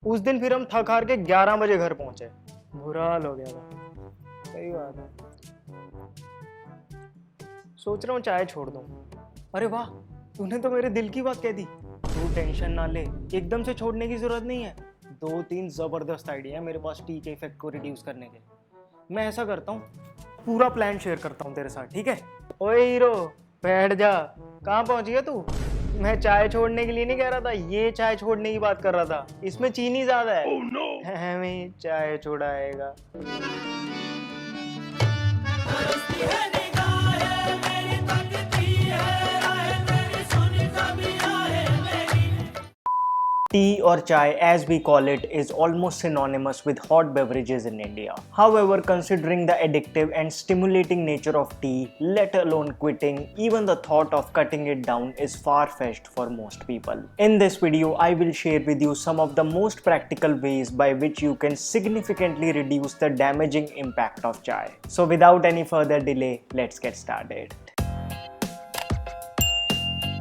उस दिन फिर हम थक हार के 11 बजे घर पहुंचे, बुरा हाल हो गया था। सही बात है, सोच रहा हूँ चाय छोड़ दूँ। अरे वाह, तूने तो मेरे दिल की बात कह दी। तू टेंशन ना ले, एकदम से छोड़ने की जरूरत नहीं है। 2-3 जबरदस्त आइडिया है मेरे पास टी के इफेक्ट को रिड्यूस करने के। मैं ऐसा करता हूँ, पूरा प्लान शेयर करता हूँ तेरे साथ, ठीक है? ओए हीरो, बैठ जा। कहाँ पहुंच गया तू? मैं चाय छोड़ने के लिए नहीं कह रहा था, ये चाय छोड़ने की बात कर रहा था। इसमें चीनी ज्यादा है। oh, no. हमें चाय छुड़ाएगा। Tea or chai, as we call it, is almost synonymous with hot beverages in India. However, considering the addictive and stimulating nature of tea, let alone quitting, even the thought of cutting it down is far-fetched for most people. In this video, I will share with you some of the most practical ways by which you can significantly reduce the damaging impact of chai. So without any further delay, let's get started.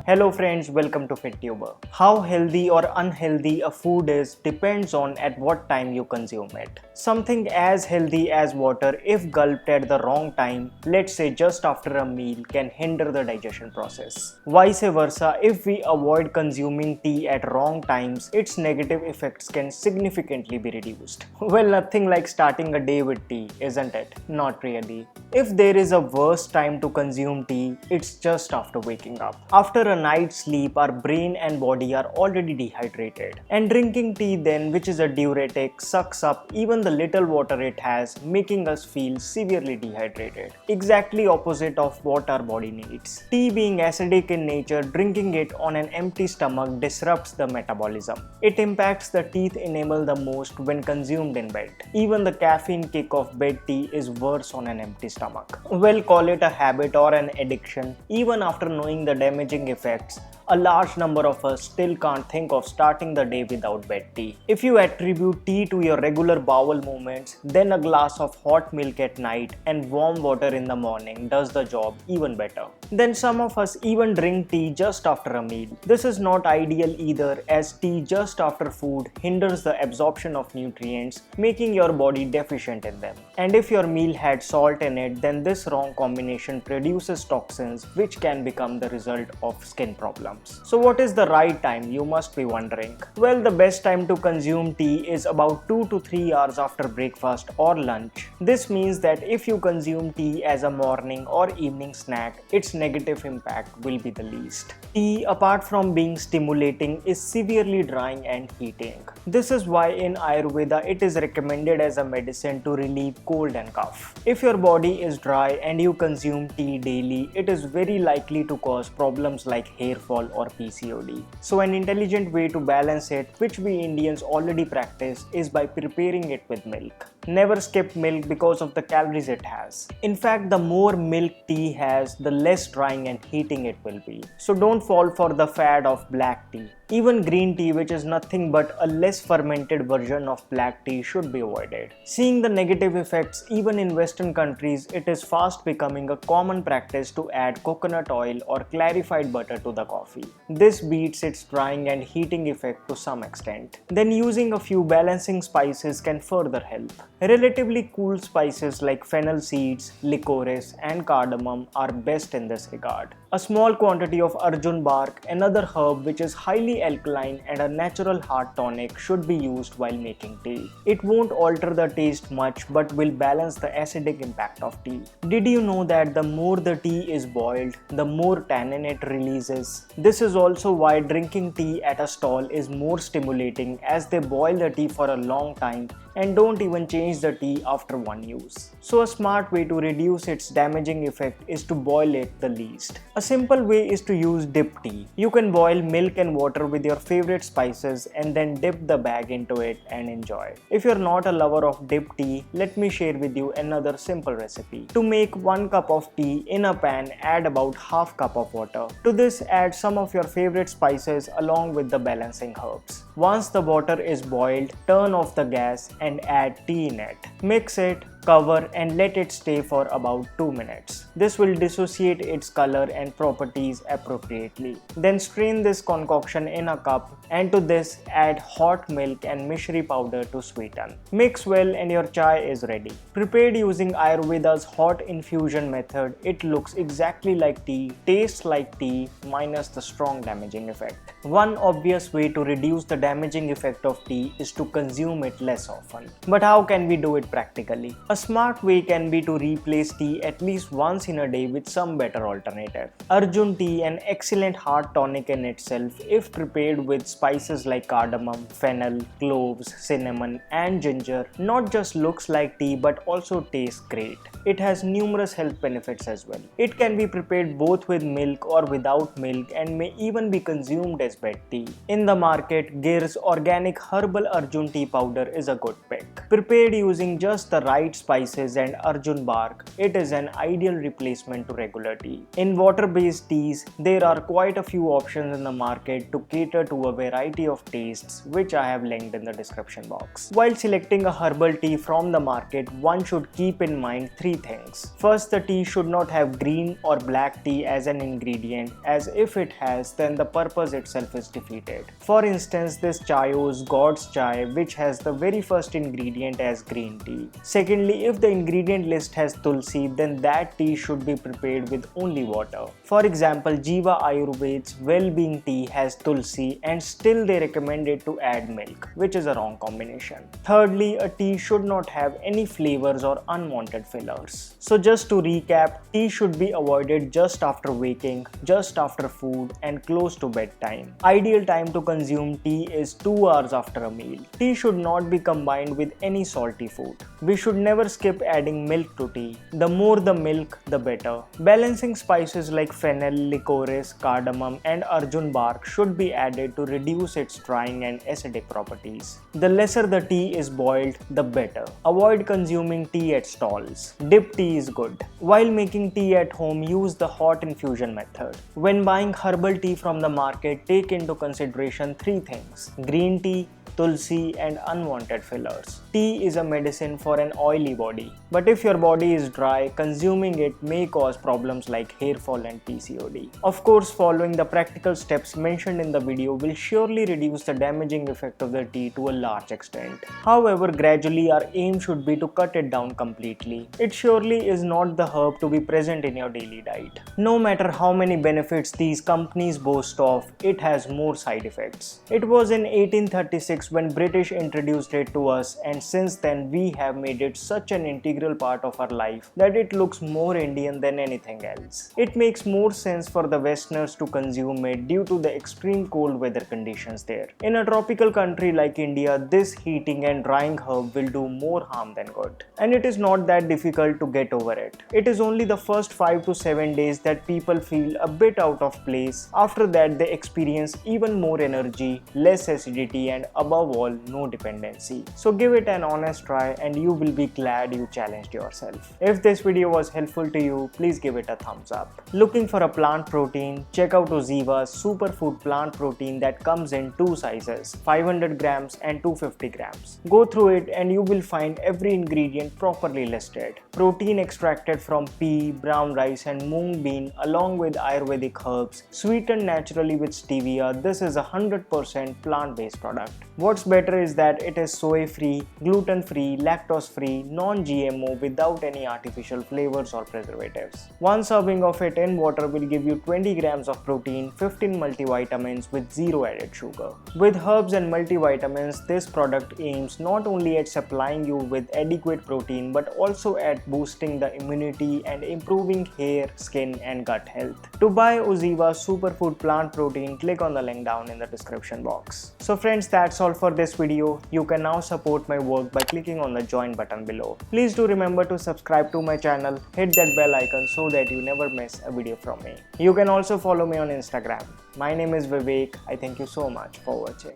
Hello friends, welcome to FitTuber. How healthy or unhealthy a food is depends on at what time you consume it. Something as healthy as water, if gulped at the wrong time, let's say just after a meal, can hinder the digestion process. Vice versa, if we avoid consuming tea at wrong times, its negative effects can significantly be reduced. Well, nothing like starting a day with tea, isn't it? Not really. If there is a worse time to consume tea, it's just after waking up. After a night's sleep, our brain and body are already dehydrated. And drinking tea then, which is a diuretic, sucks up even the little water it has, making us feel severely dehydrated. Exactly opposite of what our body needs. Tea being acidic in nature, drinking it on an empty stomach disrupts the metabolism. It impacts the teeth enamel the most when consumed in bed. Even the caffeine kick of bed tea is worse on an empty stomach. Well, call it a habit or an addiction. Even after knowing the damaging effects, a large number of us still can't think of starting the day without bed tea. If you attribute tea to your regular bowel movements, then a glass of hot milk at night and warm water in the morning does the job even better. Then some of us even drink tea just after a meal. This is not ideal either, as tea just after food hinders the absorption of nutrients, making your body deficient in them. And if your meal had salt in it, then this wrong combination produces toxins which can become the result of skin problems. So what is the right time, you must be wondering? Well, the best time to consume tea is about 2 to 3 hours after breakfast or lunch. This means that if you consume tea as a morning or evening snack, its negative impact will be the least. Tea, apart from being stimulating, is severely drying and heating. This is why in Ayurveda it is recommended as a medicine to relieve cold and cough. If your body is dry and you consume tea daily, it is very likely to cause problems like hair fall or PCOD. So an intelligent way to balance it, which we Indians already practice, is by preparing it with milk. Never skip milk because of the calories it has. In fact, the more milk tea has, the less drying and heating it will be. So don't fall for the fad of black tea. Even green tea, which is nothing but a less fermented version of black tea, should be avoided. Seeing the negative effects even in Western countries, it is fast becoming a common practice to add coconut oil or clarified butter to the coffee. This beats its drying and heating effect to some extent. Then using a few balancing spices can further help. Relatively cool spices like fennel seeds, licorice, and cardamom are best in this regard. A small quantity of arjun bark, another herb which is highly alkaline and a natural heart tonic, should be used while making tea. It won't alter the taste much but will balance the acidic impact of tea. Did you know that the more the tea is boiled, the more tannin it releases? This is also why drinking tea at a stall is more stimulating, as they boil the tea for a long time and don't even change the tea after one use. So a smart way to reduce its damaging effect is to boil it the least. A simple way is to use dip tea. You can boil milk and water with your favorite spices and then dip the bag into it and enjoy. If you're not a lover of dip tea, let me share with you another simple recipe. To make 1 cup of tea, in a pan add about half cup of water. To this add some of your favorite spices along with the balancing herbs. Once the water is boiled, turn off the gas and add tea in it. Mix it, cover and let it stay for about 2 minutes. This will dissociate its color and properties appropriately. Then strain this concoction in a cup and to this add hot milk and mishri powder to sweeten. Mix well and your chai is ready. Prepared using Ayurveda's hot infusion method, it looks exactly like tea, tastes like tea, minus the strong damaging effect. One obvious way to reduce the damaging effect of tea is to consume it less often. But how can we do it practically? A smart way can be to replace tea at least once in a day with some better alternative. Arjun tea, an excellent heart tonic in itself, if prepared with spices like cardamom, fennel, cloves, cinnamon, and ginger, not just looks like tea but also tastes great. It has numerous health benefits as well. It can be prepared both with milk or without milk and may even be consumed as bed tea. In the market, Gir's organic herbal Arjun tea powder is a good pick. Prepared using just the right spices and Arjun bark, it is an ideal replacement to regular tea. In water-based teas, there are quite a few options in the market to cater to a variety of tastes, which I have linked in the description box. While selecting a herbal tea from the market, one should keep in mind three things. First, the tea should not have green or black tea as an ingredient, as if it has, then the purpose itself is defeated. For instance, this Chayo's God's Chai, which has the very first ingredient as green tea. Secondly, if the ingredient list has tulsi, then that tea should be prepared with only water. For example, Jiva Ayurved's well-being tea has tulsi and still they recommend it to add milk, which is a wrong combination. Thirdly, a tea should not have any flavors or unwanted fillers. So just to recap, tea should be avoided just after waking, just after food, and close to bedtime. Ideal time to consume tea is 2 hours after a meal. Tea should not be combined with any salty food. We should never skip adding milk to tea. The more the milk, the better. Balancing spices like fennel, licorice, cardamom, and Arjun bark should be added to reduce its drying and acidic properties. The lesser the tea is boiled, the better. Avoid consuming tea at stalls. Dip tea is good. While making tea at home, use the hot infusion method. When buying herbal tea from the market, take into consideration three things: green tea, tulsi, and unwanted fillers. Tea is a medicine for an oily body, but if your body is dry, consuming it may cause problems like hair fall and PCOD. Of course, following the practical steps mentioned in the video will surely reduce the damaging effect of the tea to a large extent. However, gradually our aim should be to cut it down completely. It surely is not the herb to be present in your daily diet. No matter how many benefits these companies boast of, it has more side effects. It was in 1836 when British introduced it to us, and since then we have made it such an integral part of our life that it looks more Indian than anything else. It makes more sense for the Westerners to consume it due to the extreme cold weather conditions there. In a tropical country like India, this heating and drying herb will do more harm than good. And it is not that difficult to get over it. It is only the first 5 to 7 days that people feel a bit out of place. After that, they experience even more energy, less acidity, and above all, no dependency. So give it an honest try and you will be glad you challenged yourself. If this video was helpful to you, please give it a thumbs up. Looking for a plant protein? Check out Oziva's Superfood plant protein that comes in two sizes, 500 grams and 250 grams. Go through it and you will find every ingredient properly listed. Protein extracted from pea, brown rice, and mung bean along with Ayurvedic herbs, sweetened naturally with stevia. This is a 100% plant-based product. What's better is that it is soy-free, gluten-free, lactose-free, non-GMO without any artificial flavors or preservatives. One serving of it in water will give you 20 grams of protein, 15 multivitamins with zero added sugar. With herbs and multivitamins, this product aims not only at supplying you with adequate protein but also at boosting the immunity and improving hair, skin, and gut health. To buy Oziva Superfood plant protein, click on the link down in the description box. So friends, that's all for this video. You can now support my work by clicking on the join button below. Please do remember to subscribe to my channel, hit that bell icon so that you never miss a video from me. You can also follow me on Instagram. My name is Vivek. I thank you so much for watching.